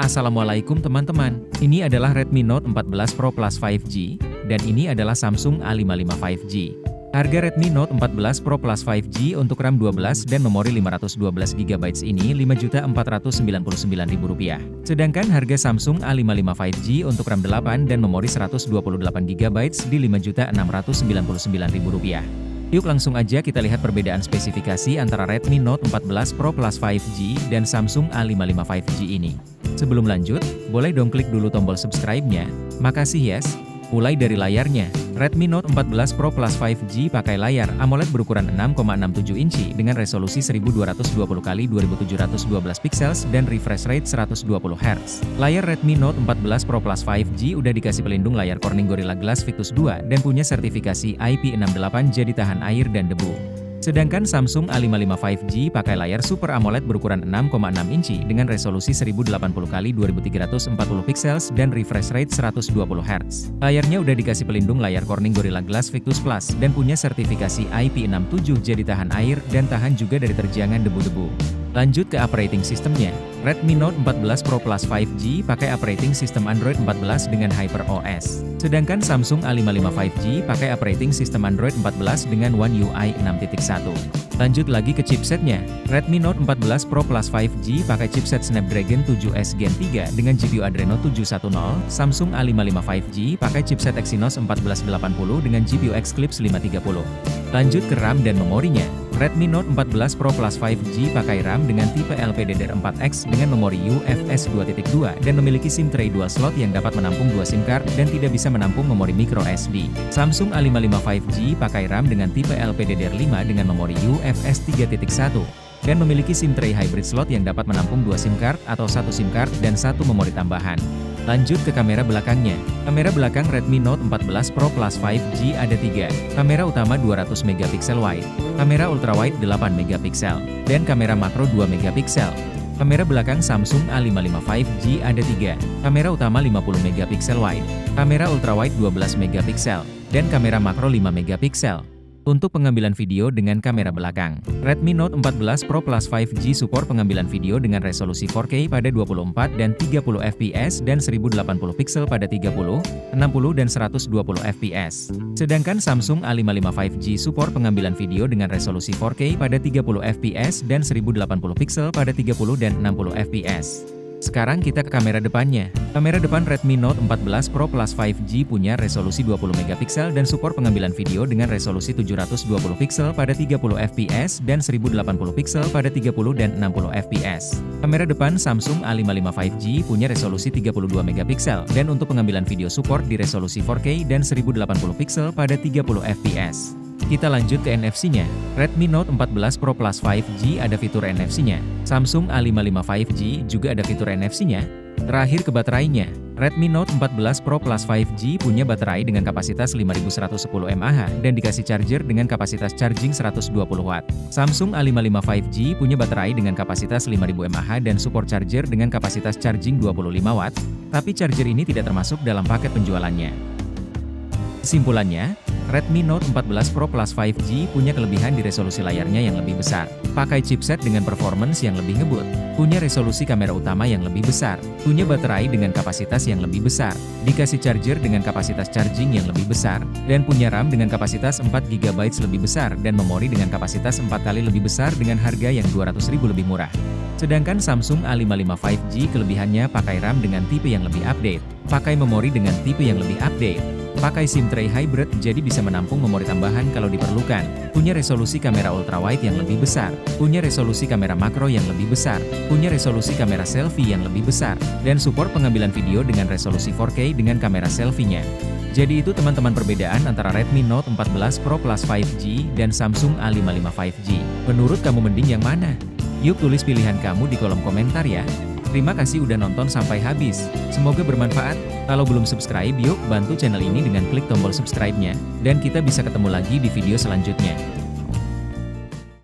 Assalamualaikum teman-teman, ini adalah Redmi Note 14 Pro Plus 5G, dan ini adalah Samsung A55 5G. Harga Redmi Note 14 Pro Plus 5G untuk RAM 12 dan memori 512GB ini Rp5.499.000. Sedangkan harga Samsung A55 5G untuk RAM 8 dan memori 128GB di Rp5.699.000. Yuk langsung aja kita lihat perbedaan spesifikasi antara Redmi Note 14 Pro Plus 5G dan Samsung A55 5G ini. Sebelum lanjut, boleh dong klik dulu tombol subscribe-nya. Makasih yes. Mulai dari layarnya, Redmi Note 14 Pro Plus 5G pakai layar AMOLED berukuran 6,67 inci dengan resolusi 1220x2712 pixels dan refresh rate 120Hz. Layar Redmi Note 14 Pro Plus 5G udah dikasih pelindung layar Corning Gorilla Glass Victus 2 dan punya sertifikasi IP68 jadi tahan air dan debu. Sedangkan Samsung A55 5G pakai layar Super AMOLED berukuran 6,6 inci dengan resolusi 1080x2340 pixels dan refresh rate 120Hz. Layarnya udah dikasih pelindung layar Corning Gorilla Glass Victus Plus dan punya sertifikasi IP67 jadi tahan air dan tahan juga dari terjangan debu-debu. Lanjut ke operating systemnya, Redmi Note 14 Pro Plus 5G pakai operating system Android 14 dengan HyperOS. Sedangkan Samsung A55 5G pakai operating system Android 14 dengan One UI 6.1. Lanjut lagi ke chipsetnya, Redmi Note 14 Pro Plus 5G pakai chipset Snapdragon 7S Gen 3 dengan GPU Adreno 710, Samsung A55 5G pakai chipset Exynos 1480 dengan GPU Eclipse 530. Lanjut ke RAM dan memorinya, Redmi Note 14 Pro Plus 5G pakai RAM dengan tipe LPDDR4X dengan memori UFS 2.2 dan memiliki SIM tray dual slot yang dapat menampung 2 SIM card dan tidak bisa menampung memori micro SD. Samsung A55 5G pakai RAM dengan tipe LPDDR5 dengan memori UFS 3.1 dan memiliki SIM tray hybrid slot yang dapat menampung 2 SIM card atau 1 SIM card dan 1 memori tambahan. Lanjut ke kamera belakangnya. Kamera belakang Redmi Note 14 Pro Plus 5G ada 3. Kamera utama 200MP wide, kamera ultrawide 8MP, dan kamera makro 2MP. Kamera belakang Samsung A55 5G ada 3. Kamera utama 50MP wide, kamera ultrawide 12MP, dan kamera makro 5MP. Untuk pengambilan video dengan kamera belakang, Redmi Note 14 Pro Plus 5G support pengambilan video dengan resolusi 4K pada 24 dan 30 fps dan 1080 pixel pada 30, 60 dan 120 fps. Sedangkan Samsung A55 5G support pengambilan video dengan resolusi 4K pada 30 fps dan 1080 pixel pada 30 dan 60 fps. Sekarang kita ke kamera depannya. Kamera depan Redmi Note 14 Pro Plus 5G punya resolusi 20MP dan support pengambilan video dengan resolusi 720 pixel pada 30 fps dan 1080 pixel pada 30 dan 60 fps. Kamera depan Samsung A55 5G punya resolusi 32MP dan untuk pengambilan video support di resolusi 4K dan 1080 pixel pada 30 fps. Kita lanjut ke NFC-nya. Redmi Note 14 Pro Plus 5G ada fitur NFC-nya. Samsung A55 5G juga ada fitur NFC-nya. Terakhir ke baterainya. Redmi Note 14 Pro Plus 5G punya baterai dengan kapasitas 5110 mAh dan dikasih charger dengan kapasitas charging 120W. Samsung A55 5G punya baterai dengan kapasitas 5000 mAh dan support charger dengan kapasitas charging 25W, tapi charger ini tidak termasuk dalam paket penjualannya. Kesimpulannya, Redmi Note 14 Pro Plus 5G punya kelebihan di resolusi layarnya yang lebih besar, pakai chipset dengan performance yang lebih ngebut, punya resolusi kamera utama yang lebih besar, punya baterai dengan kapasitas yang lebih besar, dikasih charger dengan kapasitas charging yang lebih besar, dan punya RAM dengan kapasitas 4GB lebih besar dan memori dengan kapasitas 4 kali lebih besar dengan harga yang Rp200.000 lebih murah. Sedangkan Samsung A55 5G kelebihannya pakai RAM dengan tipe yang lebih update, pakai memori dengan tipe yang lebih update, pakai SIM tray hybrid jadi bisa menampung memori tambahan kalau diperlukan, punya resolusi kamera ultrawide yang lebih besar, punya resolusi kamera makro yang lebih besar, punya resolusi kamera selfie yang lebih besar, dan support pengambilan video dengan resolusi 4K dengan kamera selfie-nya. Jadi itu teman-teman perbedaan antara Redmi Note 14 Pro Plus 5G dan Samsung A55 5G. Menurut kamu mending yang mana? Yuk tulis pilihan kamu di kolom komentar ya. Terima kasih udah nonton sampai habis. Semoga bermanfaat. Kalau belum subscribe, yuk bantu channel ini dengan klik tombol subscribe-nya. Dan kita bisa ketemu lagi di video selanjutnya.